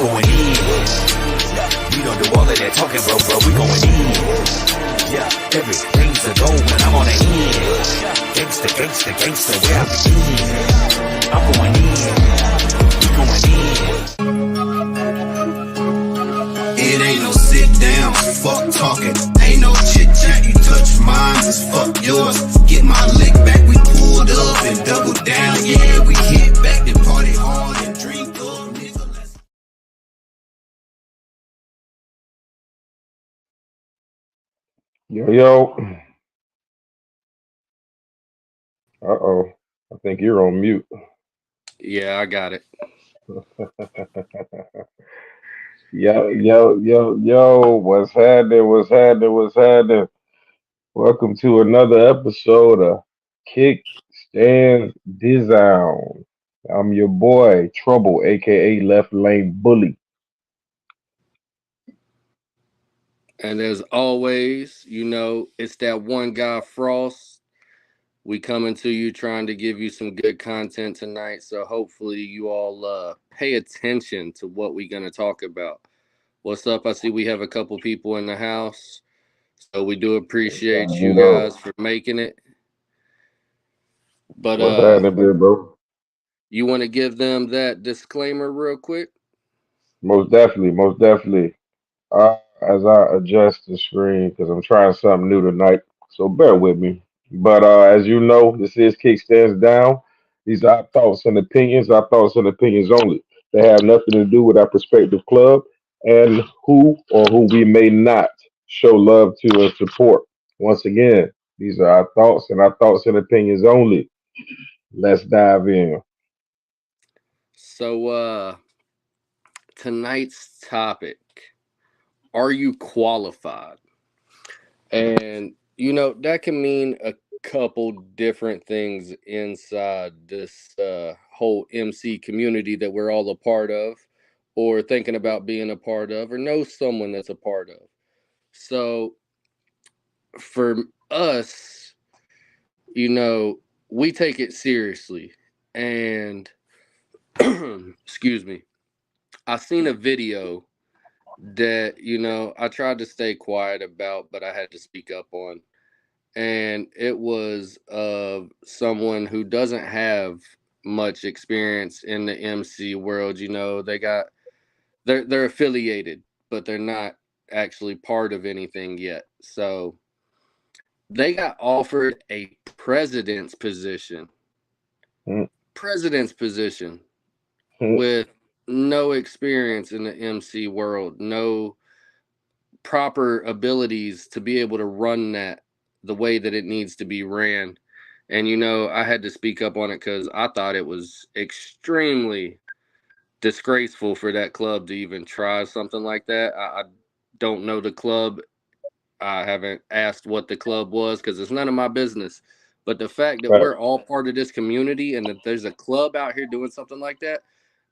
going in. We don't do all of that talking, bro. We going in. Yeah, everything's a go when I'm on the end. Gangsta, gangsta, gangsta, where I begin. I'm going in. We going in. It ain't no sit down, fuck talking. Ain't no chit chat, you touch mine, it's fuck yours. Get my lick back, we pulled up and doubled down. Yeah, we hit back and party hard and drink up, nigga. Yo. Uh-oh. I think you're on mute. Yeah, I got it. Yo. What's happening? What's happening? Welcome to another episode of Kick Stand Design. I'm your boy, Trouble, aka Left Lane Bully. And as always, it's that one guy, Frost. We coming to you trying to give you some good content tonight. So hopefully you all pay attention to what we're going to talk about. What's up? I see we have a couple people in the house. So we do appreciate you guys for making it. But What's happening, big bro? You want to give them that disclaimer real quick? Most definitely. As I adjust the screen, because I'm trying something new tonight, so bear with me. But as you know, this is Kickstands Down. These are our thoughts and opinions, only. They have nothing to do with our prospective club and who or who we may not show love to and support. Once again, these are our thoughts and opinions only. Let's dive in. So tonight's topic, are you qualified? And that can mean a couple different things inside this whole MC community that we're all a part of, or thinking about being a part of, or know someone that's a part of. So for us, we take it seriously. And excuse me, I seen a video that I tried to stay quiet about, but I had to speak up on, and it was of someone who doesn't have much experience in the MC world. They're affiliated, but they're not actually part of anything yet. So they got offered a president's position with no experience in the MC world, no proper abilities to be able to run that the way that it needs to be ran. And I had to speak up on it because I thought it was extremely disgraceful for that club to even try something like that. I don't know the club. I haven't asked what the club was because it's none of my business. But the fact that we're all part of this community and that there's a club out here doing something like that,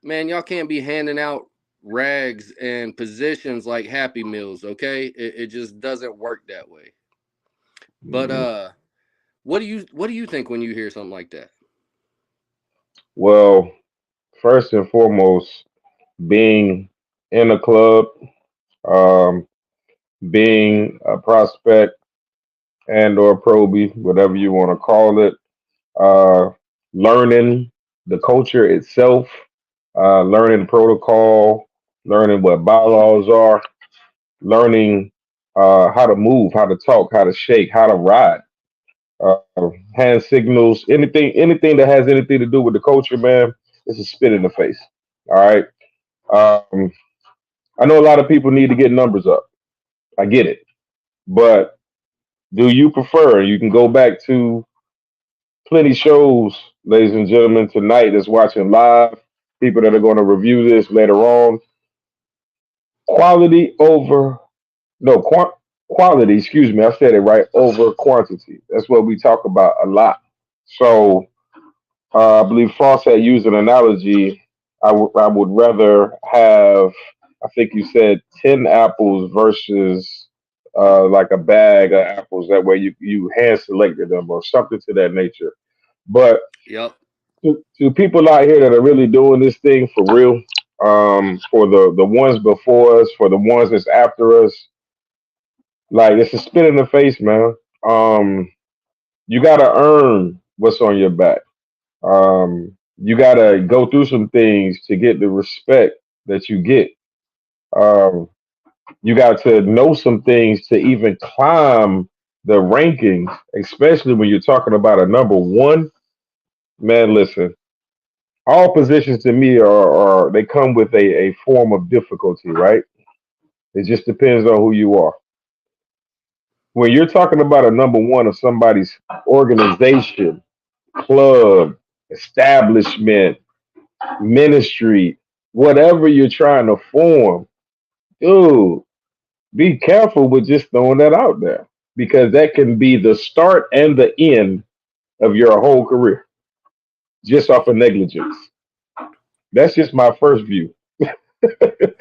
man, y'all can't be handing out rags and positions like Happy Meals, okay? It just doesn't work that way. But what do you think when you hear something like that? Well, first and foremost, being in a club, um, being a prospect and or probie, whatever you want to call it, uh, learning the culture itself, learning protocol, learning what bylaws are, learning how to move, how to talk, how to shake, how to ride, uh, hand signals, anything that has anything to do with the culture, man, it's a spit in the face. All right. Um, I know a lot of people need to get numbers up. I get it. But do you prefer? You can go back to plenty shows, ladies and gentlemen, tonight that's watching live, people that are going to review this later on. Quality over, no, quality, excuse me, I said it right, over quantity. That's what we talk about a lot. So I believe Frost had used an analogy. I would rather have, I think you said 10 apples versus like a bag of apples. That way you hand selected them or something to that nature. But Yep. to people out here that are really doing this thing for real, for the ones before us, for the ones that's after us. Like it's a spit in the face, man. You gotta earn what's on your back. You gotta go through some things to get the respect that you get. Um, you got to know some things to even climb the rankings, especially when you're talking about a number one. Man, listen, all positions to me are they come with a form of difficulty, right? It just depends on who you are. When you're talking about a number one of somebody's organization, club, establishment, ministry, whatever you're trying to form, dude, be careful with just throwing that out there because that can be the start and the end of your whole career just off of negligence. That's just my first view.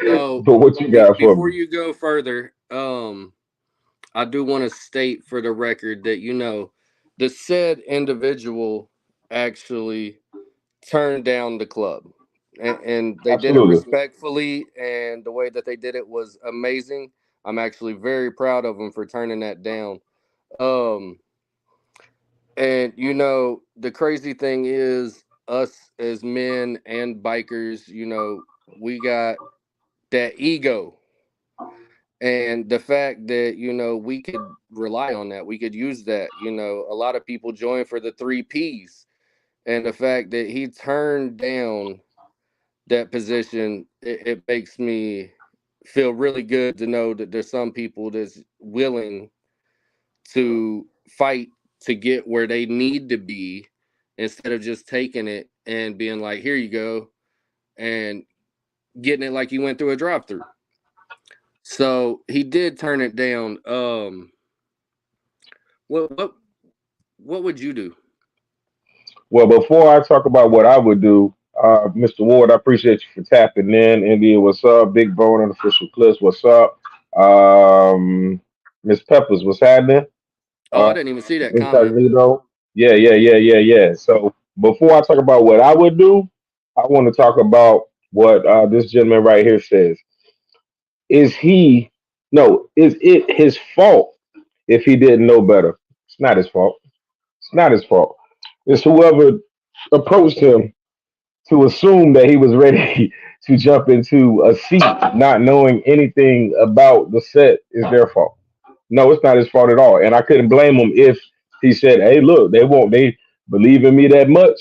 So But what you got for before me? you go further, I do want to state for the record that the said individual actually turned down the club, and they did it Absolutely. respectfully, and the way that they did it was amazing. I'm actually very proud of them for turning that down. Um, and the crazy thing is, us as men and bikers, we got that ego. And the fact that, we could rely on that, we could use that. A lot of people join for the three P's. And the fact that he turned down that position, it makes me feel really good to know that there's some people that's willing to fight to get where they need to be instead of just taking it and being like, here you go, and getting it like you went through a drive through. So he did turn it down. What would you do? Well, before I talk about what I would do, Mr. Ward, I appreciate you for tapping in. India, what's up? Big Bone Unofficial Clips, what's up? Miss Peppers, what's happening? Oh, I Uh, didn't even see that comment. Incognito. Yeah. So before I talk about what I would do, I want to talk about what this gentleman right here says. Is he, no, is it his fault if he didn't know better? It's not his fault. It's not his fault. It's whoever approached him to assume that he was ready to jump into a seat, not knowing anything about the set, is their fault. No, it's not his fault at all. And I couldn't blame him if he said, "Hey, look, they believe in me that much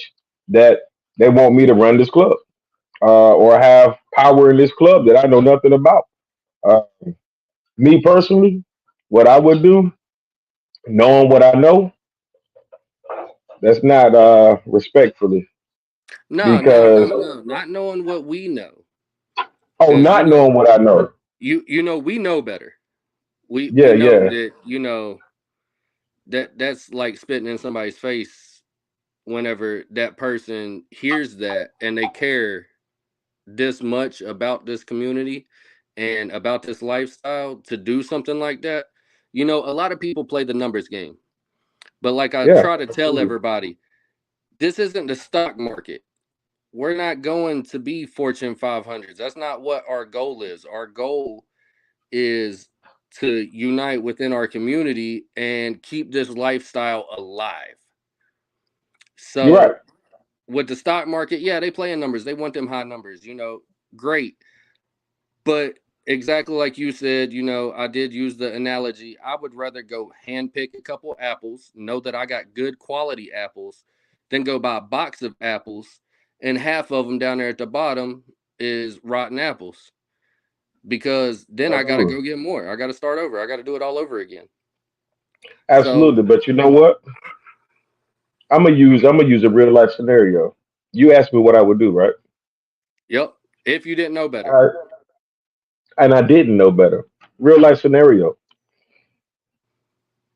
that they want me to run this club or have power in this club that I know nothing about." Uh, Me personally, what I would do, knowing what I know, that's not respectfully No, no, because no, no. Not knowing what we know, oh, because not knowing what I know. we know better. We Yeah, know yeah, that that's like spitting in somebody's face whenever that person hears that and they care this much about this community and about this lifestyle to do something like that. A lot of people play the numbers game, but like I yeah. try to tell Absolutely. everybody, this isn't the stock market. We're not going to be Fortune 500s. That's not what our goal is. Our goal is to unite within our community and keep this lifestyle alive. You're right. So with the stock market, yeah, they play in numbers. They want them high numbers, great. But exactly like you said, I did use the analogy. I would rather go hand pick a couple apples, know that I got good quality apples, than go buy a box of apples and half of them down there at the bottom is rotten apples. Because then I got to Absolutely. go get more. I got to start over. I got to do it all over again. So, Absolutely. But you know what? I'm gonna use a real life scenario. You asked me what I would do, right? yep. If you didn't know better. I, and I didn't know better. Real life scenario.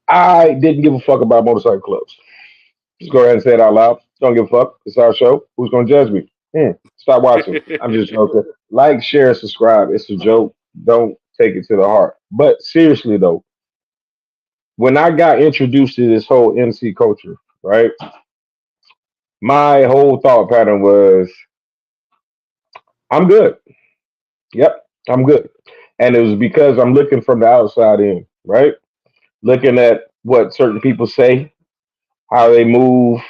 I didn't give a fuck about motorcycle clubs. Just go ahead and say it out loud. Don't give a fuck. It's our show. Who's gonna judge me? Stop watching. I'm just joking. Like, share, subscribe. It's a joke. Don't take it to the heart. But seriously though, when I got introduced to this whole MC culture, right? My whole thought pattern was, I'm good. Yep, I'm good. And it was because I'm looking from the outside in, right? Looking at what certain people say, how they move,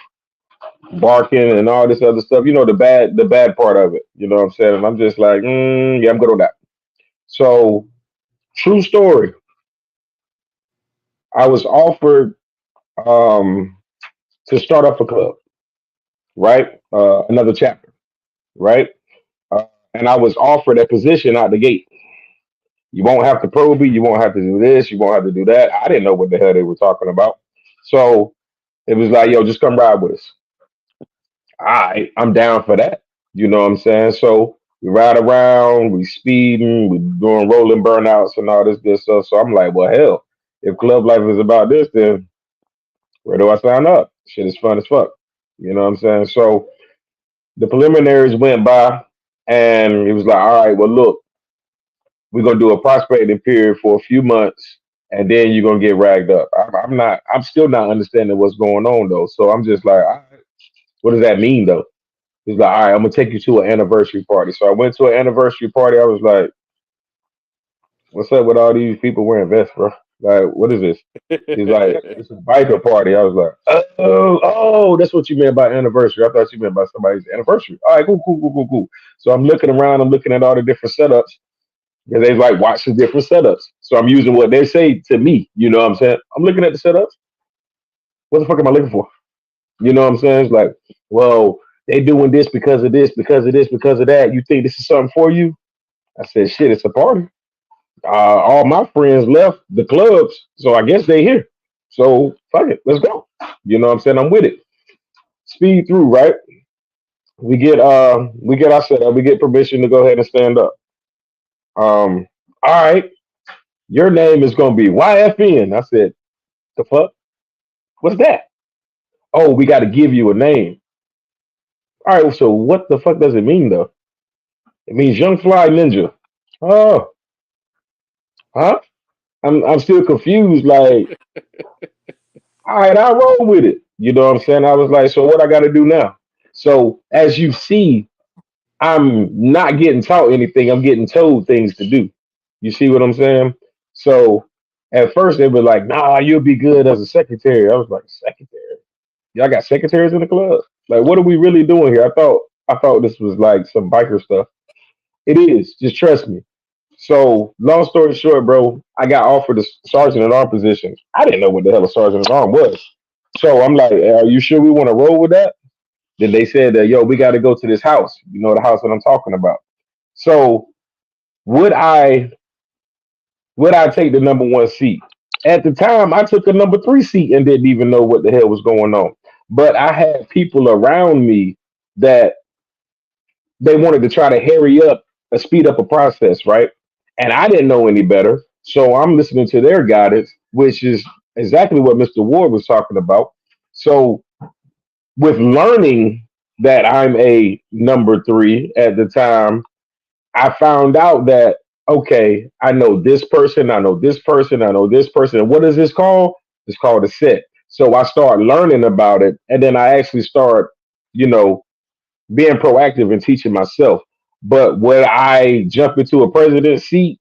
barking, and all this other stuff. You know, the bad part of it. You know what I'm saying? And I'm just like, yeah, I'm good on that. So, true story. I was offered um, to start up a club, right? Another chapter, right? Uh, and I was offered a position out the gate. You won't have to probe me. You won't have to do this. You won't have to do that. I didn't know what the hell they were talking about. So it was like, yo, just come ride with us. All right, I'm down for that. You know what I'm saying? So we ride around, we speeding, we doing rolling burnouts and all this good stuff. So I'm like, well, hell, if club life is about this, then where do I sign up? Shit is fun as fuck. You know what I'm saying? So the preliminaries went by, and it was like, all right, well, look, we're gonna do a prospecting period for a few months, and then you're gonna get ragged up. I'm not. I'm still not understanding what's going on though. So I'm just like, all right, what does that mean though? He's like, all right, I'm gonna take you to an anniversary party. So I went to an anniversary party. I was like, what's up with all these people wearing vests, bro? Like, what is this? He's like, it's a biker party. I was like, oh, that's what you meant by anniversary. I thought you meant by somebody's anniversary. All right, cool, cool, cool, cool, cool. So I'm looking around. I'm looking at all the different setups. Because they like watch the different setups. So I'm using what they say to me. You know what I'm saying? I'm looking at the setups. What the fuck am I looking for? You know what I'm saying? It's like, well, they doing this because of this, because of this, because of that. You think this is something for you? I said, shit, it's a party. All my friends left the clubs, so I guess they here. So fuck it, let's go. You know what I'm saying? I'm with it. Speed through, right? We get our setup. We get permission to go ahead and stand up. All right, your name is gonna be YFN. I said, the fuck? What's that? Oh, we got to give you a name. All right, so what the fuck does it mean though? It means Young Fly Ninja. Oh, huh? I'm still confused. Like, all right, I roll with it. You know what I'm saying? I was like, so what I got to do now? So as you see, I'm not getting taught anything. I'm getting told things to do. You see what I'm saying? So at first they were like, nah, you'll be good as a secretary. I was like, secretary? Y'all got secretaries in the club? Like, what are we really doing here? I thought this was like some biker stuff. It is. Just trust me. So, long story short, bro, I got offered a sergeant at arm position. I didn't know what the hell a sergeant at arm was. So I'm like, are you sure we want to roll with that? Then they said that, yo, we got to go to this house. You know the house that I'm talking about. So would I would I take the number one seat? At the time, I took a number three seat and didn't even know what the hell was going on. But I had people around me that they wanted to try to hurry up and speed up a process, right? And I didn't know any better. So I'm listening to their guidance, which is exactly what Mr. Ward was talking about. So with learning that I'm a number three at the time, I found out that okay, I know this person, I know this person, I know this person. And what is this called? It's called a set. So I start learning about it, and then I actually start, you know, being proactive and teaching myself. But would I jump into a president seat?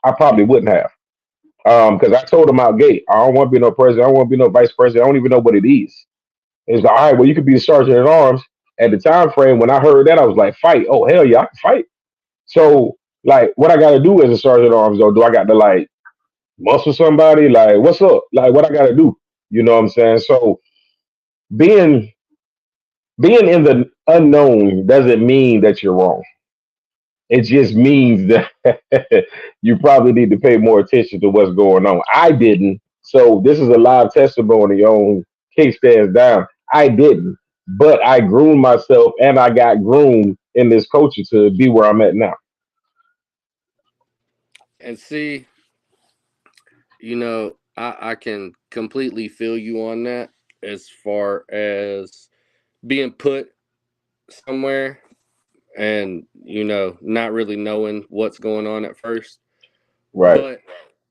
I probably wouldn't have. Because I told him out gate, I don't want to be no president, I don't want to be no vice president, I don't even know what it is. It's like, all right, well, you could be the sergeant at arms. At the time frame when I heard that, I was like, fight. Oh hell yeah, I can fight. So like what I gotta do as a sergeant at arms though, do I got to like muscle somebody? Like, what's up? Like what I gotta do? You know what I'm saying? So being being in the unknown doesn't mean that you're wrong. It just means that you probably need to pay more attention to what's going on. I didn't. So this is a live testimony on Kick Stands Down. I didn't. But I groomed myself and I got groomed in this culture to be where I'm at now. And see, I can completely feel you on that as far as being put somewhere and, not really knowing what's going on at first. Right. But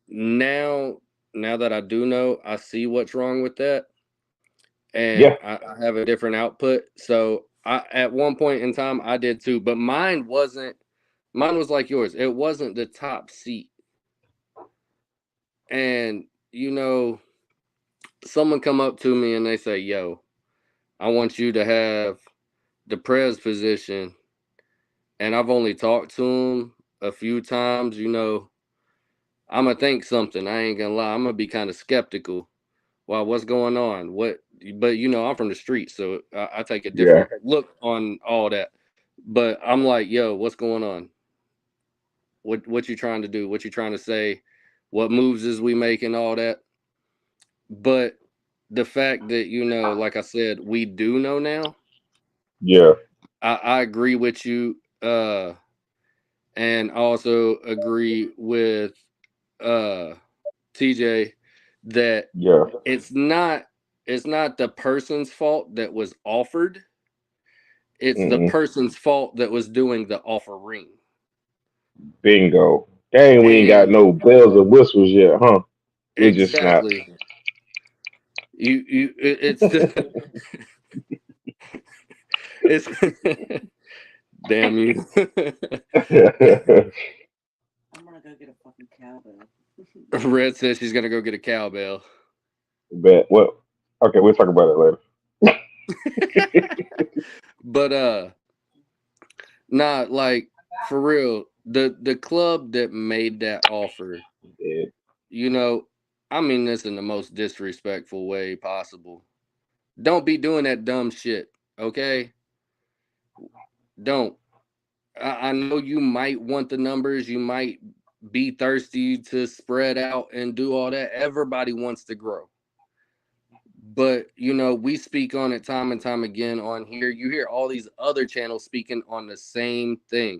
now that I do know, I see what's wrong with that. And Yeah. I have a different output. So at one point in time, I did too, but Mine was like yours. It wasn't the top seat. And, you know, someone come up to me and they say, yo, I want you to have the prez position. And I've only talked to him a few times, you know, I'm going to think something. I ain't going to lie. I'm going to be kind of skeptical. Wow, what's going on? But, you know, I'm from the street, so I take a different look on all that. But I'm like, yo, what's going on? What you trying to do? What you trying to say? What moves is we making? All that. But the fact that, you know, like I said, we do know now. Yeah. I agree with you. And also agree with TJ that it's not the person's fault that was offered. It's the person's fault that was doing the offering. Bingo. Dang, we ain't got no bells or whistles yet, huh? We exactly. Just It's the, it's damn you. I'm gonna go get a fucking cowbell. Red says she's gonna go get a cowbell. Bet. What? Okay, we'll talk about it later. But not like for real. The club that made that offer, you know, I mean this in the most disrespectful way possible. Don't be doing that dumb shit, okay? Don't. I know you might want the numbers. You might be thirsty to spread out and do all that. Everybody wants to grow. But, you know, we speak on it time and time again on here. You hear all these other channels speaking on the same thing.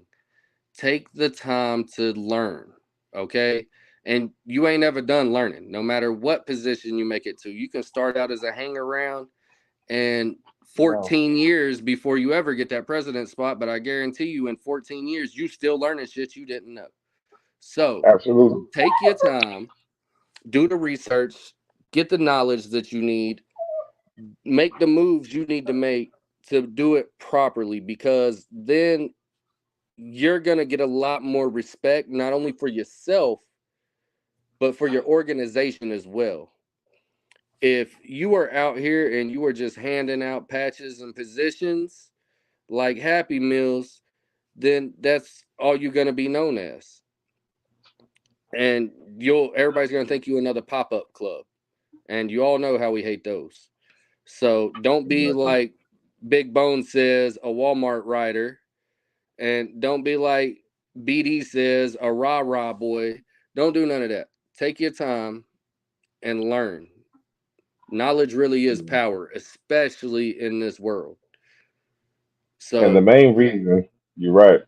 Take the time to learn, okay? And you ain't ever done learning, no matter what position you make it to. You can start out as a hang around and 14 years before you ever get that president spot, but I guarantee you in 14 years, you still learning shit you didn't know. So absolutely, take your time, do the research, get the knowledge that you need, make the moves you need to make to do it properly, because then you're going to get a lot more respect, not only for yourself, but for your organization as well. If you are out here and you are just handing out patches and positions like Happy Meals, then that's all you're going to be known as. And everybody's going to think you another pop-up club. And you all know how we hate those. So don't be like Big Bone says, a Walmart rider. And don't be like BD says, a rah-rah boy. Don't do none of that. Take your time and learn. Knowledge really is power, especially in this world. So, and the main reason, you're right.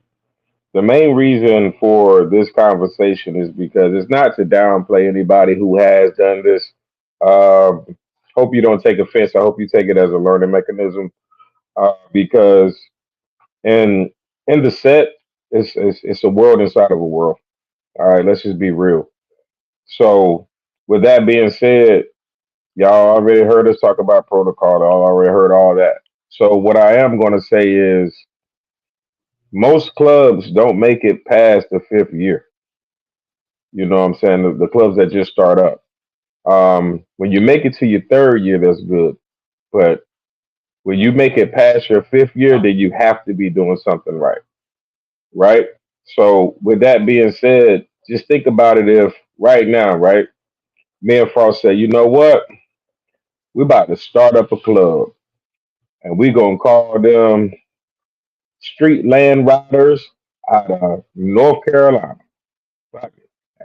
The main reason for this conversation is because it's not to downplay anybody who has done this. Hope you don't take offense. I hope you take it as a learning mechanism, because in the set, it's a world inside of a world. All right, let's just be real. So, with that being said, y'all already heard us talk about protocol. Y'all already heard all that. So, what I am going to say is most clubs don't make it past the 5th year. You know what I'm saying? The clubs that just start up. When you make it to your 3rd year, that's good. But when you make it past your 5th year, then you have to be doing something right. Right? So, with that being said, just think about it if right now, right? Me and Frost say, you know what? We're about to start up a club and we're going to call them Street Land Riders out of North Carolina.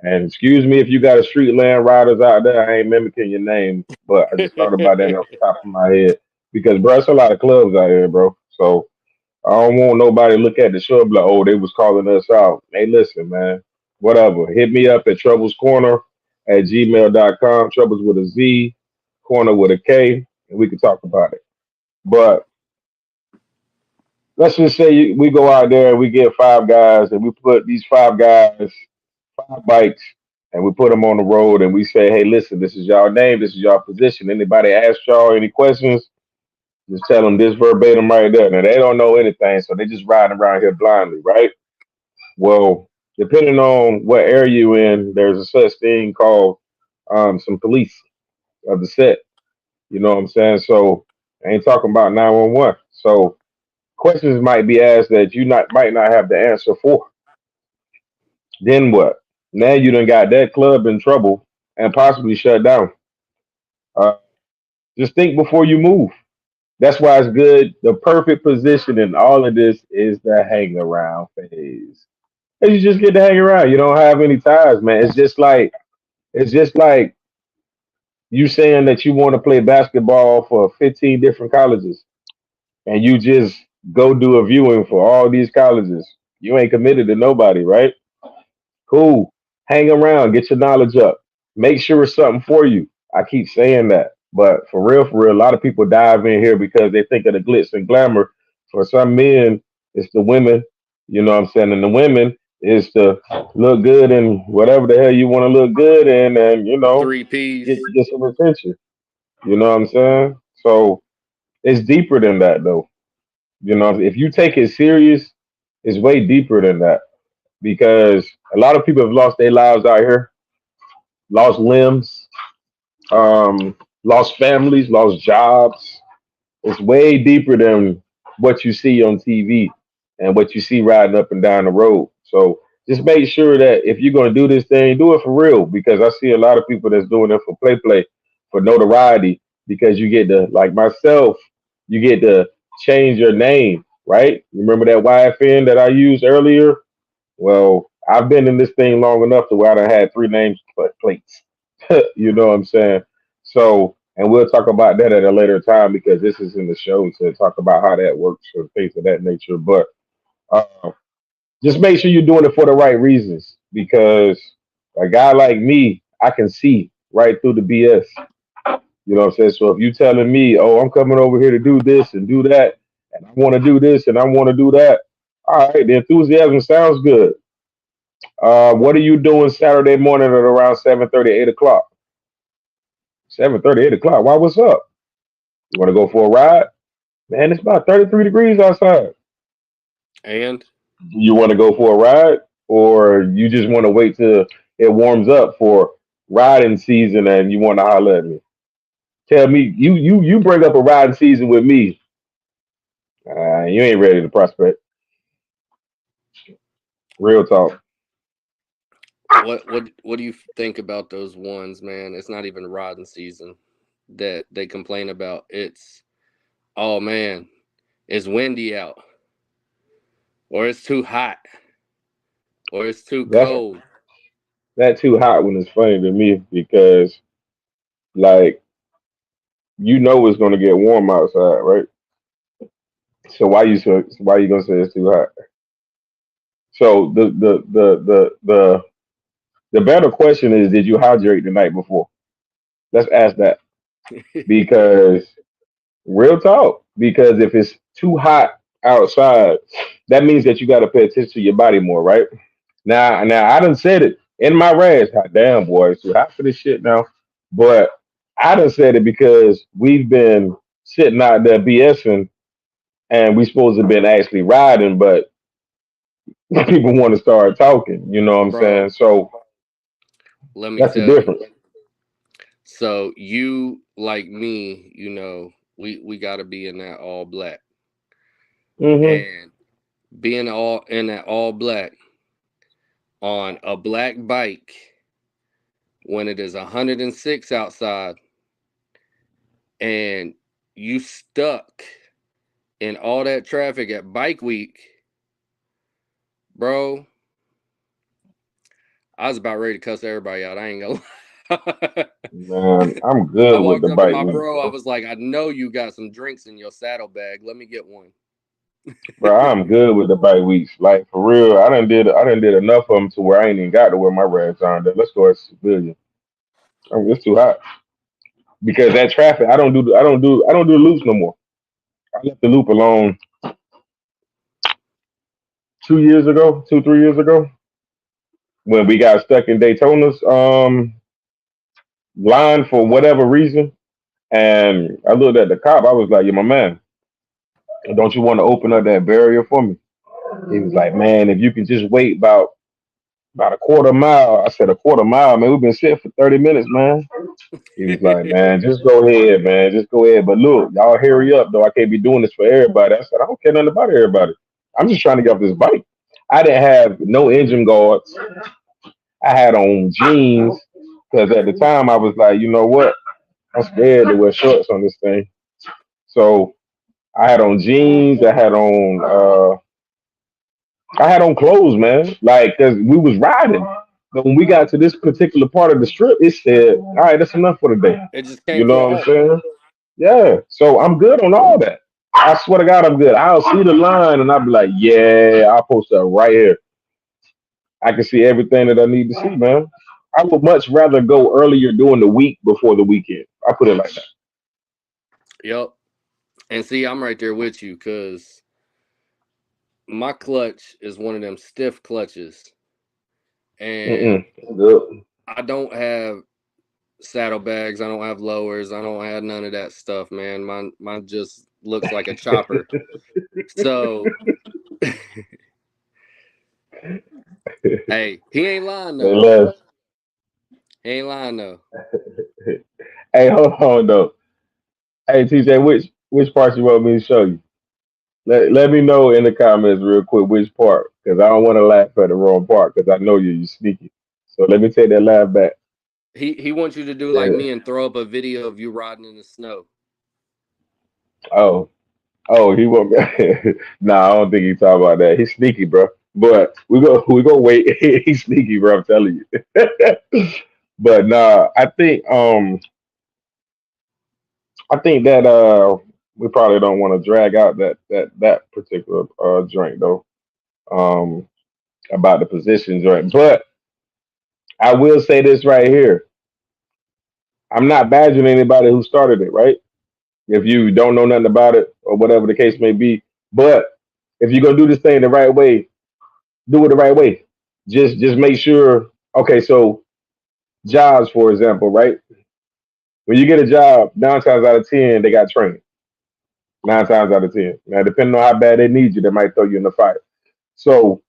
And excuse me if you got a Street Land Riders out there, I ain't mimicking your name, but I just thought about that off the top of my head. Because, bro, it's a lot of clubs out here, bro. So I don't want nobody to look at the show and be like, oh, they was calling us out. Hey, listen, man, whatever. Hit me up at troublescorner@gmail.com. Troubles with a Z, corner with a K, and we can talk about it. But let's just say we go out there and we get 5 guys and we put these 5 guys, 5 bikes, and we put them on the road and we say, hey, listen, this is y'all name, this is y'all position. Anybody ask y'all any questions, just tell them this verbatim right there. Now, they don't know anything, so they just riding around here blindly, right? Well, depending on what area you're in, there's a such thing called some police of the set. You know what I'm saying? So I ain't talking about 911. So questions might be asked that you not might not have the answer for. Then what? Now you done got that club in trouble and possibly shut down. Uh, just think before you move. That's why it's good. The perfect position in all of this is the hang around phase. And you just get to hang around. You don't have any ties, man. It's just like you saying that you want to play basketball for 15 different colleges and you just go do a viewing for all these colleges. You ain't committed to nobody, right? Cool. Hang around, get your knowledge up. Make sure it's something for you. I keep saying that. But for real, a lot of people dive in here because they think of the glitz and glamour. For some men, it's the women, you know what I'm saying? And the women is to look good and whatever the hell you want to look good in and, Three P's. get some attention. You know what I'm saying? So it's deeper than that though. If you take it serious, it's way deeper than that because a lot of people have lost their lives out here, lost limbs, lost families, lost jobs. It's way deeper than what you see on TV and what you see riding up and down the road. So just make sure that if you're going to do this thing, do it for real because I see a lot of people that's doing it for play, for notoriety because you get to, like myself, you get to change your name, right? You remember that YFN that I used earlier? Well, I've been in this thing long enough to where I done had three names plates. You know what I'm saying? So, and we'll talk about that at a later time because this is in the show to talk about how that works or things of that nature. But uh, just make sure you're doing it for the right reasons because a guy like me, I can see right through the BS. You know what I'm saying? So if you telling me, oh, I'm coming over here to do this and do that, and I want to do this and I want to do that, all right, the enthusiasm sounds good. What are you doing Saturday morning at around 7:30, 8 o'clock? 7:30, 8 o'clock. Why? What's up? You want to go for a ride? Man, it's about 33 degrees outside. And You want to go for a ride, or you just want to wait till it warms up for riding season and you want to holler at me? Tell me, you bring up a riding season with me. You ain't ready to prospect. Real talk. what do you think about those ones, man? It's not even riding season that they complain about. It's, oh man, it's windy out, or it's too hot, or it's too That cold. that too hot one is funny to me because like it's gonna get warm outside, right? So why you gonna say it's too hot? So the better question is, did you hydrate the night before? Let's ask that because real talk. Because if it's too hot outside, that means that you got to pay attention to your body more, right? Now I done said it in my rags. God damn, boy, it's too hot for this shit now. But I done said it because we've been sitting out there BSing, and we supposed to have been actually riding, but people want to start talking. You know what I'm Bro, saying? So let me that's the tell you. difference. So you, like me, we got to be in that all black, Hmm. and being all in that all black on a black bike when it is 106 outside and you stuck in all that traffic at bike week, bro. I was about ready to cuss everybody out. I ain't gonna lie. Man, I'm I good with walked the up to bike my week, bro. I bro. was like, I know you got some drinks in your saddlebag. Let me get one. Bro, I'm good with the bike weeks. Like for real, I done did enough of them to where I ain't even got to wear my rags on. Let's go at civilian. It's too hot because that traffic. I don't do the loops no more. I left the loop alone 2 years ago, 3 years ago, when we got stuck in Daytona's line for whatever reason. And I looked at the cop. I was like, "Yeah, my man, don't you want to open up that barrier for me?" He was like, man, if you can just wait about a quarter mile. I said, a quarter mile, man. We've been sitting for 30 minutes, man. He was like, man, just go ahead, man. Just go ahead. But look, y'all hurry up, though. I can't be doing this for everybody. I said, I don't care nothing about everybody. I'm just trying to get off this bike. I didn't have no engine guards. I had on jeans because at the time I was like, you know what? I'm scared to wear shorts on this thing. So I had on jeans. I had on clothes, man. Like, cause we was riding. But when we got to this particular part of the strip, it said, "All right, that's enough for the day." It just You came to know a what I'm halt. saying? Yeah. So I'm good on all that. I swear to God, I'm good. I'll see the line and I'll be like, "Yeah, I'll post that right here. I can see everything that I need to see, man." I would much rather go earlier during the week before the weekend. I put it like that. Yep. And see, I'm right there with you because my clutch is one of them stiff clutches, and Good. I don't have saddlebags. I don't have lowers. I don't have none of that stuff, man. Mine just looks like a chopper. So, hey, he ain't lying Say though. less. He ain't lying though. Hey, hold on though. Hey, TJ, which parts you want me to show you? Let me know in the comments real quick which part, because I don't want to laugh at the wrong part, because I know you sneaky. So let me take that laugh back. He wants you to do like Yeah. me and throw up a video of you riding in the snow. Oh, he won't. Nah, I don't think he talking about that. He's sneaky, bro. But we go wait. He's sneaky, bro. I'm telling you. But nah, I think that we probably don't want to drag out that particular joint though. Um, about the position joint, but I will say this right here. I'm not badgering anybody who started it, right? If you don't know nothing about it or whatever the case may be. But if you're gonna do this thing the right way, do it the right way. Just make sure. Okay, so jobs, for example, right? When you get a job, 9 times out of 10, they got training. 9 times out of 10. Now, depending on how bad they need you, they might throw you in the fire. So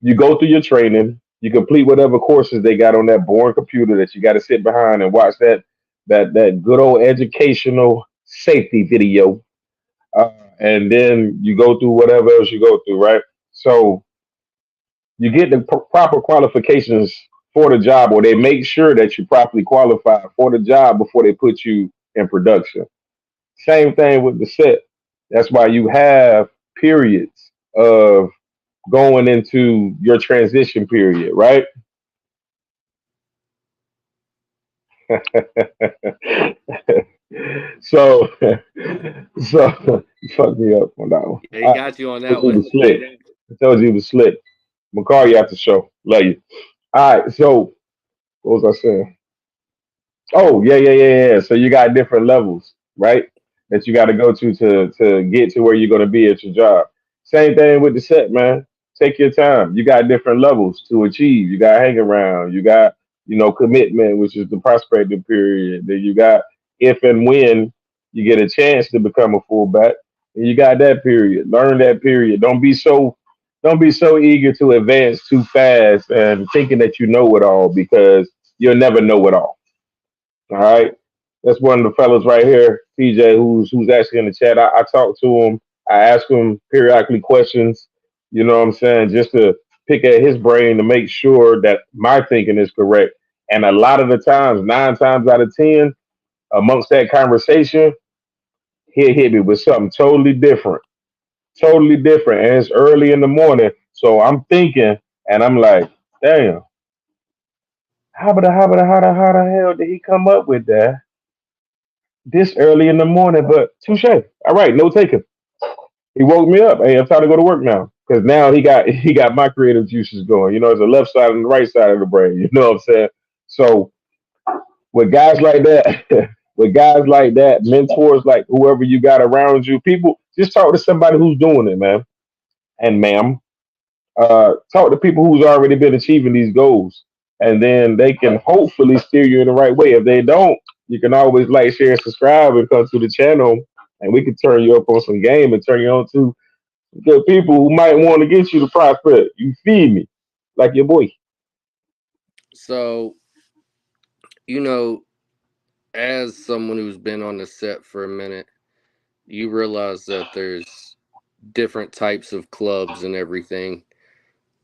you go through your training, you complete whatever courses they got on that boring computer that you got to sit behind and watch that good old educational safety video, and then you go through whatever else you go through, right? So you get the proper qualifications for the job, or they make sure that you properly qualify for the job before they put you in production. Same thing with the set. That's why you have periods of going into your transition period, right? so, so you fucked me up on that one. Yeah, he got you on that Told you one. to slick. I told you to slick. I'm gonna call you after the show. Love you. All right. So, what was I saying? Oh, yeah. So you got different levels, right? That you got to go to get to where you're gonna be at your job. Same thing with the set, man. Take your time. You got different levels to achieve. You got hang around. You got commitment, which is the prospecting period. Then you got if and when you get a chance to become a fullback. And you got that period. Learn that period. Don't be so eager to advance too fast and thinking that you know it all, because you'll never know it all right. That's one of the fellas right here, TJ, who's actually in the chat. I talk to him. I ask him periodically questions, you know what I'm saying, just to pick at his brain to make sure that my thinking is correct. And a lot of the times, 9 times out of 10, amongst that conversation, he'll hit me with something totally different. Totally different. And it's early in the morning. So I'm thinking, and I'm like, damn, how the hell did he come up with that this early in the morning? But touche. All right, no taking. He woke me up. Hey, I'm time to go to work now. Because now he got my creative juices going. It's the left side and the right side of the brain. You know what I'm saying? So with guys like that, mentors like whoever you got around you, people just talk to somebody who's doing it, man. And ma'am, talk to people who's already been achieving these goals, and then they can hopefully steer you in the right way. If they don't, you can always like, share, and subscribe, and come to the channel, and we can turn you up on some game and turn you on to The people who might want to get you the prospect. You feed me like your boy. So, you know, as someone who's been on the set for a minute, you realize that there's different types of clubs and everything.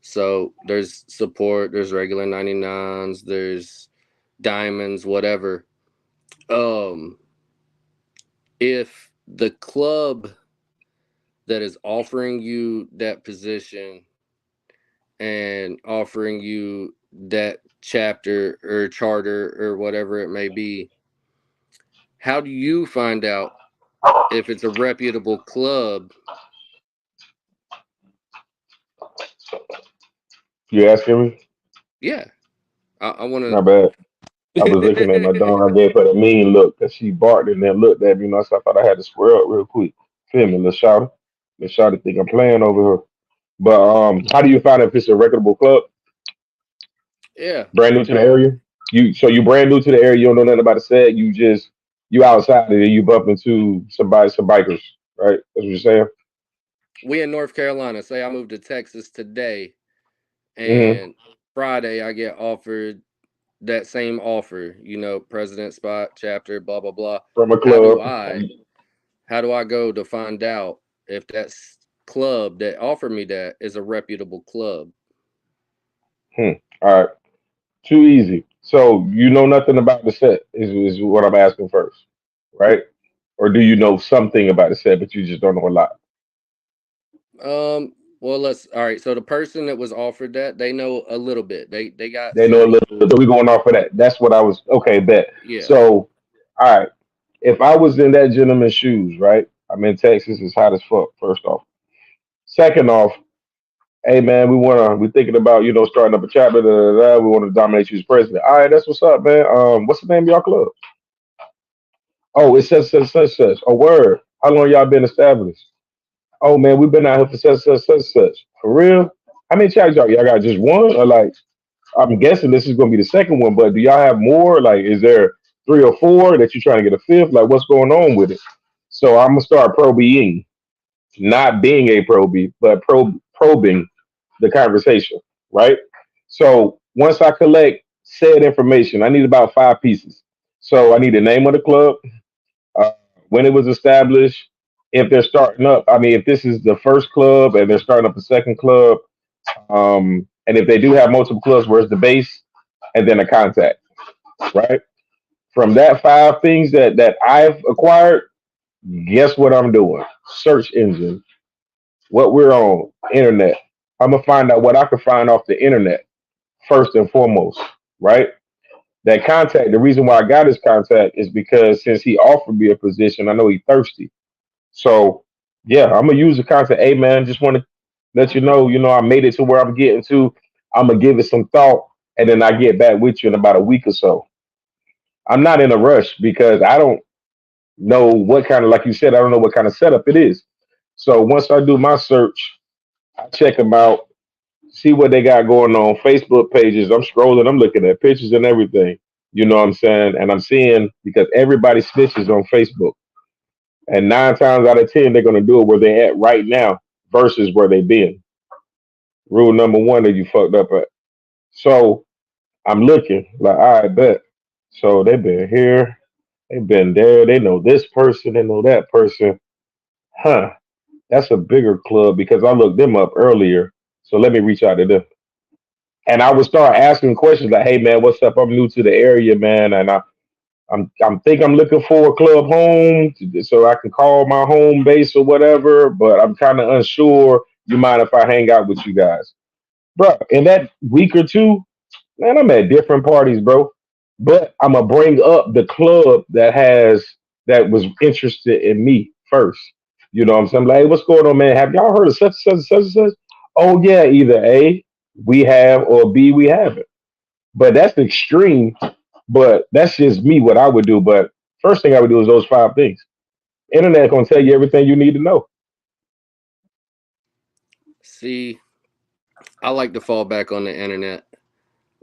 So there's support, there's regular 99s, there's diamonds, whatever. Um, if the club that is offering you that position and offering you that chapter or charter or whatever it may be, how do you find out if it's a reputable club? You asking me? Yeah, I want Not bad. I was looking at my to. dog. I gave her the mean look because she barked and then looked at me. So I thought I had to square up real quick. Feel me, little shouter. Little shouter think I'm playing over her. But how do you find if it's a reputable club? Yeah, Brand new to the area? You brand new to the area, you don't know nothing about the set, you outside of it, you bump into some bikers, right? That's what you're saying? we in North Carolina. Say I moved to Texas today, Hmm. and Friday I get offered that same offer. President spot, chapter, blah blah blah. From a How do club. I? How do I go to find out if that club that offered me that is a reputable club? Hmm. All right. Too easy. So you know nothing about the set is what I'm asking first, right? Or do you know something about the set, but you just don't know a lot? Well, let's. All right. So the person that was offered that, they know a little bit. They got They know a study. little bit. So we going off of that. That's what I was okay, bet. Yeah. So all right. If I was in that gentleman's shoes, right? I'm in Texas, it's hot as fuck, first off. Second off, hey man, we thinking about, starting up a chapter, da, da, da, we want to dominate you as president. All right, that's what's up, man. What's the name of y'all club? Oh, it's such. A word. How long y'all been established? Oh man, we've been out here for such. For real? How many chapters y'all got just one? Or like I'm guessing this is gonna be the second one, but do y'all have more? Like is there three or four that you're trying to get a fifth? Like what's going on with it? So I'm gonna start probing, not being a probie, but probing the conversation, right? So once I collect said information, I need about 5 pieces. So I need the name of the club, uh, when it was established, if they're starting up. I mean, if this is the first club and they're starting up a second club, and if they do have multiple clubs, where's the base, and then a contact, right? From that 5 things that I've acquired, guess what I'm doing? Search engine, what we're on, internet. I'm gonna find out what I can find off the internet first and foremost, right? That contact, the reason why I got his contact is because since he offered me a position, I know he's thirsty. So yeah, I'm gonna use the contact. Hey man, just want to let you know, I made it to where I'm getting to. I'm gonna give it some thought, and then I get back with you in about a week or so. I'm not in a rush because I don't know what kind of, like you said, I don't know what kind of setup it is. So once I do my search, I check them out, see what they got going on. Facebook pages, I'm scrolling, I'm looking at pictures and everything. You know what I'm saying? And I'm seeing because everybody snitches on Facebook. And 9 times out of 10, they're gonna do it where they at right now versus where they been. Rule number one that you fucked up at. So I'm looking like, all right, bet. So they've been here, they've been there, they know this person, they know that person. Huh. That's a bigger club because I looked them up earlier. So let me reach out to them. And I would start asking questions like, "Hey man, what's up? I'm new to the area, man, and I'm looking for a club home so I can call my home base or whatever, but I'm kind of unsure. You mind if I hang out with you guys, bro? In that week or two, man, I'm at different parties, bro. But I'm gonna bring up the club that was interested in me first. You know what I'm saying? Like, hey, what's going on, man? Have y'all heard of such and such? Oh yeah, either A, we have, or B, we haven't. But that's extreme. But that's just me, what I would do. But first thing I would do is those 5 things. Internet gonna tell you everything you need to know. See, I like to fall back on the internet,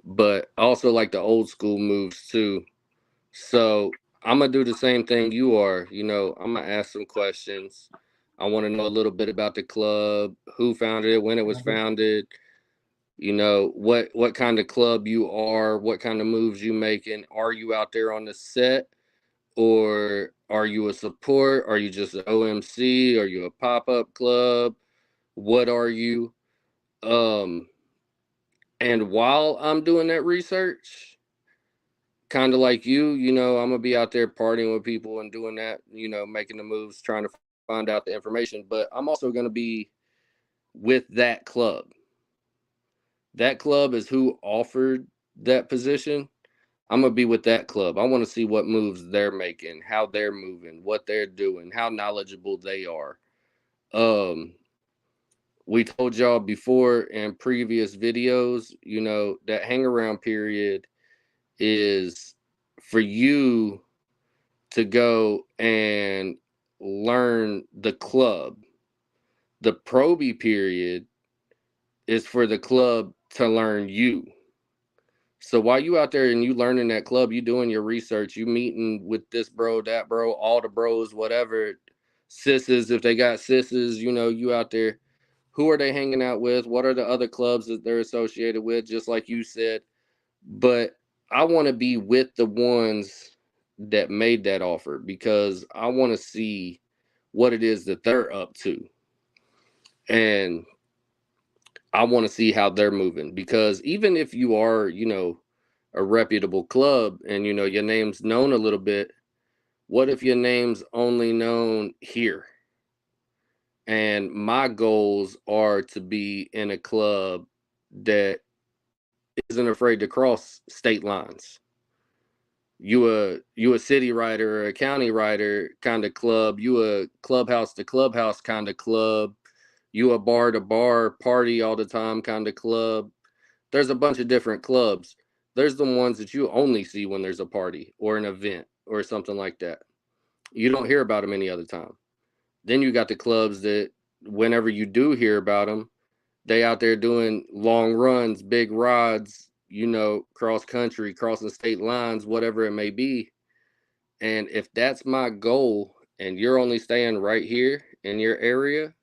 but I also like the old school moves too. So I'm gonna do the same thing you are. I'm gonna ask some questions. I want to know a little bit about the club, who founded it, when it was founded, you know, what kind of club you are, what kind of moves you making. Are you out there on the set, or are you a support? Are you just an OMC? Are you a pop-up club? What are you? And while I'm doing that research, kind of like you know, I'm gonna be out there partying with people and doing that, you know, making the moves, trying to find out the information. But I'm also gonna be with that club. That club is who offered that position. I'm gonna be with that club. I want to see what moves they're making, how they're moving, what they're doing, how knowledgeable they are. We told y'all before in previous videos, you know, that hang around period is for you to go and learn the club. The probie period is for the club to learn you. So while you out there and you learning that club, you doing your research, you meeting with this bro, that bro, all the bros, whatever, sisses, if they got sisses, you know, you out there. Who are they hanging out with? What are the other clubs that they're associated with? Just like you said. But I want to be with the ones that made that offer, because I want to see what it is that they're up to. And I want to see how they're moving, because even if you are, you know, a reputable club and, you know, your name's known a little bit, what if your name's only known here? And my goals are to be in a club that isn't afraid to cross state lines. You a city writer or a county writer kind of club, you a clubhouse to clubhouse kind of club, you a bar to bar party all the time kind of club. There's a bunch of different clubs. There's the ones that you only see when there's a party or an event or something like that. You don't hear about them any other time. Then you got the clubs that whenever you do hear about them, they out there doing long runs, big rides, you know, cross country, crossing state lines, whatever it may be. And if that's my goal and you're only staying right here in your area,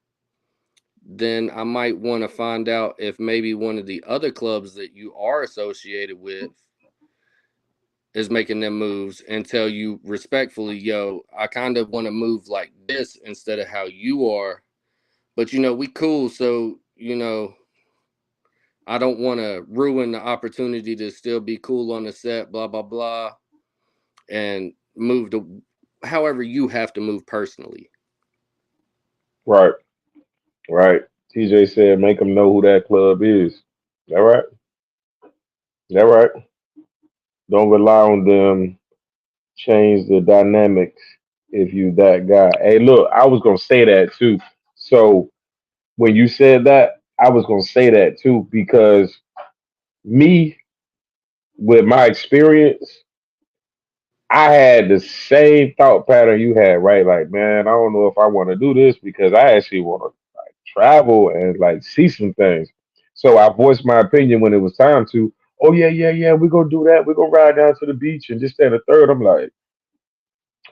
then I might want to find out if maybe one of the other clubs that you are associated with is making them moves, and tell you respectfully, yo, I kind of want to move like this instead of how you are. But, you know, we cool. So, you know, I don't want to ruin the opportunity to still be cool on the set, blah, blah, blah, and move to however you have to move personally. Right. Right. TJ said, make them know who that club is. All right. All right. Don't rely on them. Change the dynamics if you that guy. Hey, look, I was gonna say that too. So when you said that, I was gonna say that too, because me, with my experience, I had the same thought pattern you had, right? Like, man, I don't know if I want to do this, because I actually want to like travel and like see some things. So I voiced my opinion when it was time to. Oh yeah, yeah, yeah, we're gonna do that. We're gonna ride down to the beach and just stand a third. I'm like,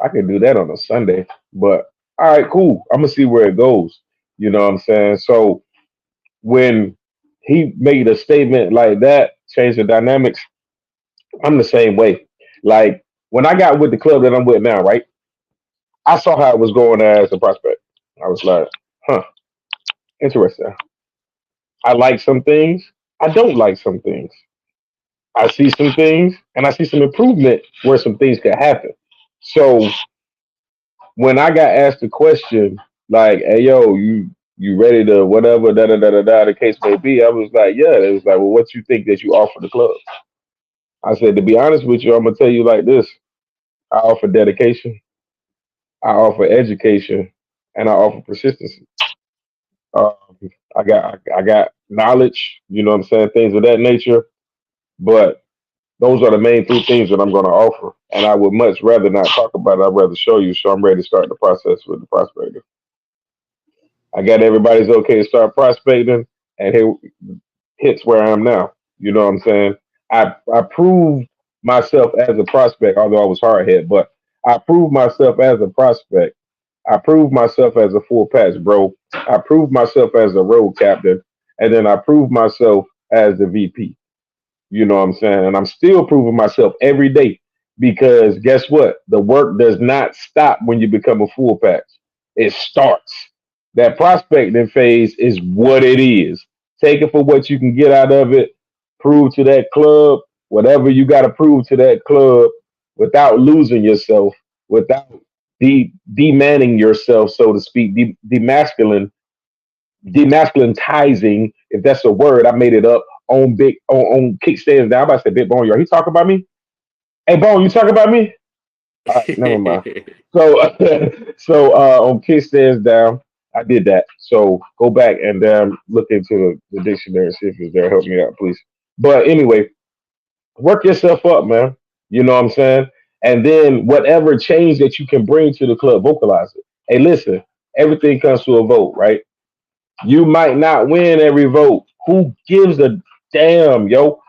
I can do that on a Sunday, but all right, cool. I'm gonna see where it goes. You know what I'm saying? So when he made a statement like that, change the dynamics, I'm the same way. Like when I got with the club that I'm with now, right? I saw how it was going as a prospect. I was like, huh, interesting. I like some things. I don't like some things. I see some things and I see some improvement where some things could happen. So when I got asked the question, like, "Hey, yo, you ready to whatever da da da da da the case may be," I was like, "Yeah." It was like, "Well, what you think that you offer the club?" I said, "To be honest with you, I'm gonna tell you like this: I offer dedication, I offer education, and I offer persistency. Um, I got knowledge, you know what I'm saying, things of that nature, but." Those are the main three things that I'm going to offer. And I would much rather not talk about it. I'd rather show you. So I'm ready to start the process with the prospector. I got everybody's okay to start prospecting, and here hits where I am now. You know what I'm saying? I proved myself as a prospect, although I was hard hit, but I proved myself as a prospect. I proved myself as a full patch, bro. I proved myself as a road captain, and then I proved myself as the VP. You know what I'm saying? And I'm still proving myself every day because guess what? The work does not stop when you become a full patch. It starts. That prospecting phase is what it is. Take it for what you can get out of it. Prove to that club whatever you got to prove to that club without losing yourself, without demanning yourself, so to speak, demasculinizing, if that's a word, I made it up on kickstands down. I'm about to say Big Bone, are he talking about me? Hey Bone, you talking about me? All right, never mind. So on kickstands down, I did that. So go back and look into the dictionary and see if it's there. Help me out, please. But anyway, work yourself up, man. You know what I'm saying? And then whatever change that you can bring to the club, vocalize it. Hey, listen, everything comes to a vote, right? You might not win every vote. Who gives a damn, yo?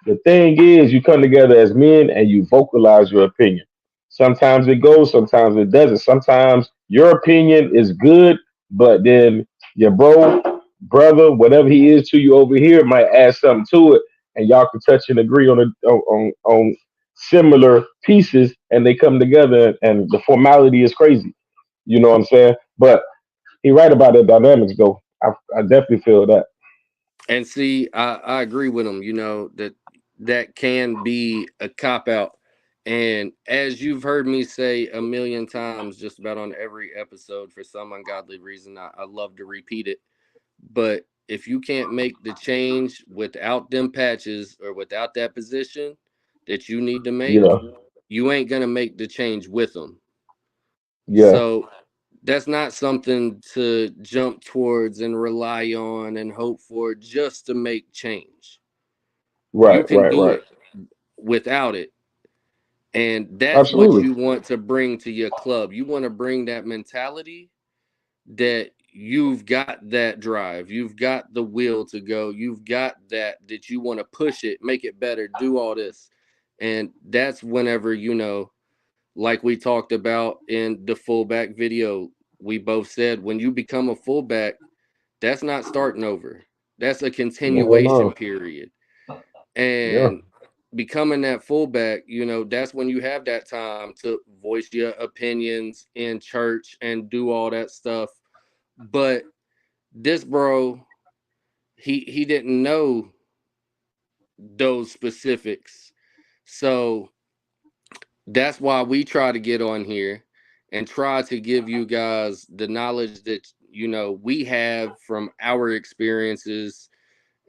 The thing is, you come together as men and you vocalize your opinion. Sometimes it goes, sometimes it doesn't. Sometimes your opinion is good, but then your brother, whatever he is to you over here, might add something to it, and y'all can touch and agree on similar pieces, and they come together, and the formality is crazy. You know what I'm saying? But he right about the dynamics, though. I definitely feel that. And see, I agree with him. You know that can be a cop out. And as you've heard me say a million times, just about on every episode, for some ungodly reason, I love to repeat it. But if you can't make the change without them patches or without that position that you need to make, Yeah, you ain't gonna make the change with them. yeah, So that's not something to jump towards and rely on and hope for just to make change. You right, can right, do right. it without it. And that's what Absolutely. you want to bring to your club. You want to bring that mentality that you've got that drive, you've got the will to go, you've got that you want to push it, make it better, do all this. And that's whenever, like we talked about in the fullback video, we both said when you become a fullback, that's not starting over. That's a Never continuation know. period. Yeah, And becoming that fullback, that's when you have that time to voice your opinions in church and do all that stuff. But this bro, he didn't know those specifics. So that's why we try to get on here and try to give you guys the knowledge that we have from our experiences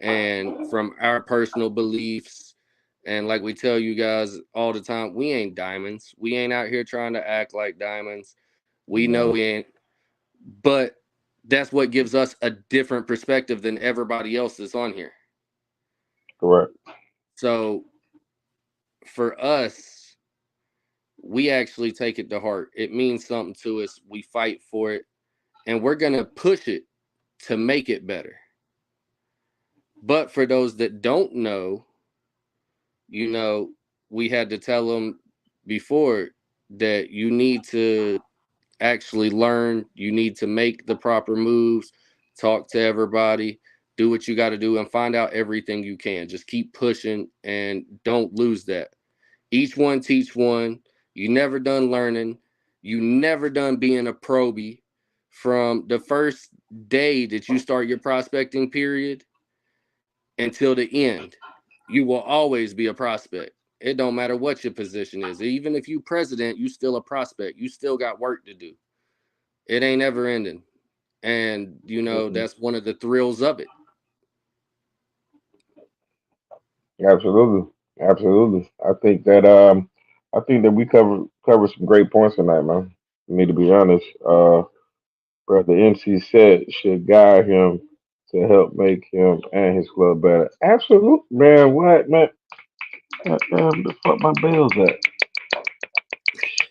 and from our personal beliefs. And like we tell you guys all the time, we ain't diamonds. We ain't out here trying to act like diamonds. We know yeah, we ain't. But that's what gives us a different perspective than everybody else that's on here. correct. So for us, we actually take it to heart. It means something to us. We fight for it, and we're going to push it to make it better. But for those that don't know, we had to tell them before that you need to actually learn, you need to make the proper moves, talk to everybody, do what you got to do, and find out everything you can. Just keep pushing and don't lose that. Each one teach one. You never done learning. You never done being a probie. From the first day that you start your prospecting period until the end, you will always be a prospect. It don't matter what your position is. Even if you president, you still a prospect. You still got work to do. It ain't ever ending. And Mm-mm. that's one of the thrills of it. Absolutely, absolutely. I think that we cover some great points tonight, man. For me to be honest, brother MC said should guide him to help make him and his club better. Absolutely, man. What, man? The fuck my bills at?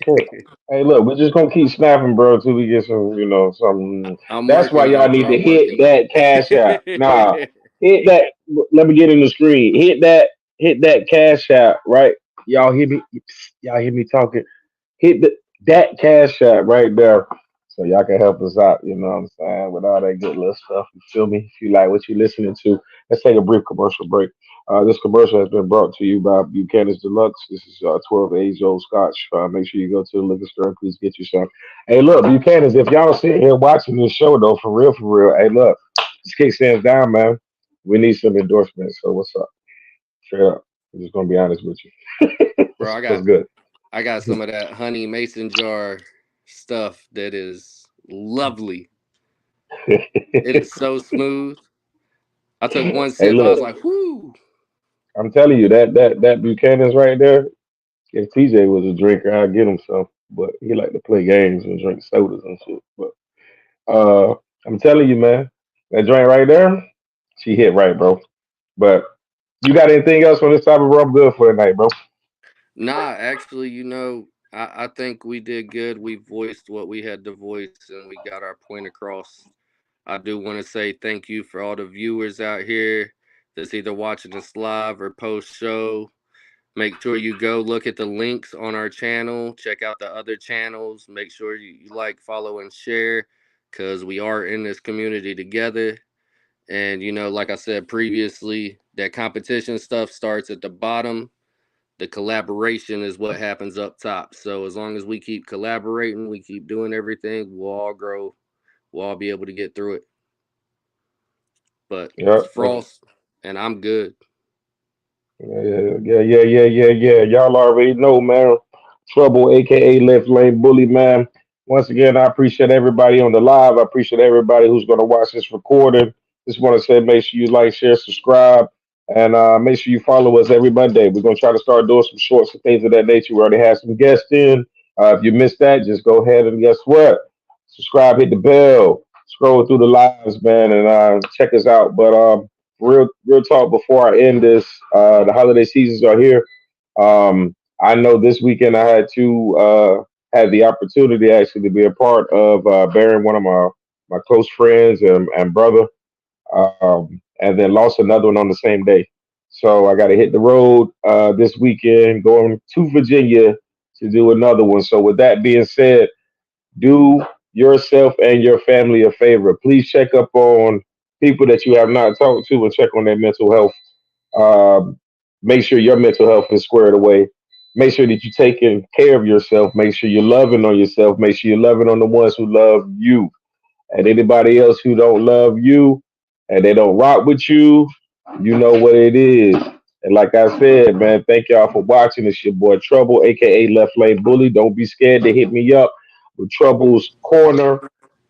Shit. Hey, look, we're just gonna keep snapping, bro, till we get some, some. I'm That's why working on y'all it, need bro. to I'm hit working on that cash app. Nah, it. hit that. Let me get in the screen. Hit that cash app, right? Y'all hear me? Y'all hear me talking? Hit that cash app right there. So y'all can help us out, you know what I'm saying, with all that good little stuff. You feel me? If you like what you're listening to, let's take a brief commercial break. This commercial has been brought to you by Buchanan's Deluxe. This is 12 age old Scotch. Make sure you go to the liquor store and please get you some. Hey, look, Buchanan's, if y'all sitting here watching this show, though, for real, hey, look, this kickstands down, man. We need some endorsements. So what's up? Straight up. I'm just going to be honest with you. Bro, What's good? I got some of that honey mason jar stuff that is lovely. It is so smooth. I took one sip. Hey, I was like, whoo. I'm telling you, that Buchanan's right there, if TJ was a drinker, I'd get him some. But he like to play games and drink sodas and shit. But I'm telling you, man, that joint right there, she hit right, bro. But you got anything else on this topic, bro? I'm good for the night, bro. Nah, actually, I think we did good. We voiced what we had to voice and we got our point across. I do want to say thank you for all the viewers out here that's either watching us live or post show. Make sure you go look at the links on our channel. Check out the other channels. Make sure you like, follow, and share because we are in this community together. And, like I said previously, that competition stuff starts at the bottom. The collaboration is what happens up top. So as long as we keep collaborating, we keep doing everything, we'll all grow. We'll all be able to get through it. But it's Frost, and I'm good. Yeah. Y'all already know, man. Trouble, aka Left Lane Bully, man. Once again, I appreciate everybody on the live. I appreciate everybody who's going to watch this recording. Just want to say, make sure you like, share, subscribe, and make sure you follow us every Monday. We're going to try to start doing some shorts and things of that nature. We already have some guests in. If you missed that, just go ahead and guess what? Subscribe, hit the bell, scroll through the lives, man, and check us out. But real talk before I end this, the holiday seasons are here. I know this weekend I had to had the opportunity actually to be a part of burying one of my close friends and brother, and then lost another one on the same day. So I got to hit the road this weekend, going to Virginia to do another one. So with that being said, do yourself and your family a favor. Please check up on people that you have not talked to and check on their mental health. Make sure your mental health is squared away. Make sure that you're taking care of yourself. Make sure you're loving on yourself. Make sure you're loving on the ones who love you. And anybody else who don't love you and they don't rock with you, you know what it is. And like I said, man, thank y'all for watching. It's your boy Trouble, aka Left Lane Bully. Don't be scared to hit me up with Trouble's Corner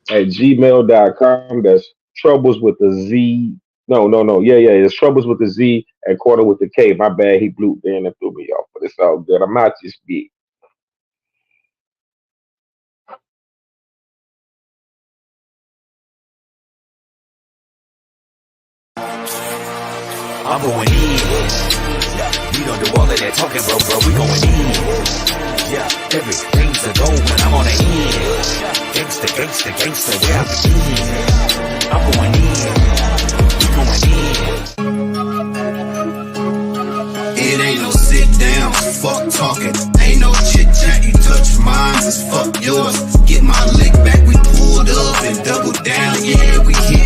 at gmail.com. That's Troubles with the Z. No. Yeah. It's Troubles with the Z and Corner with the K. My bad. He blew in and threw me off, but it's all good. I'm out this beat. I'm going in. We don't do all of that talking, bro. We going in. Yeah, everything's a go when I'm on the end. Gangsta, where I begin. I'm going in. We going in. It ain't no sit down, fuck talking. Ain't no chit chat, you touch mine, it's fuck yours. Get my lick back, we pulled up and doubled down, yeah, we hit.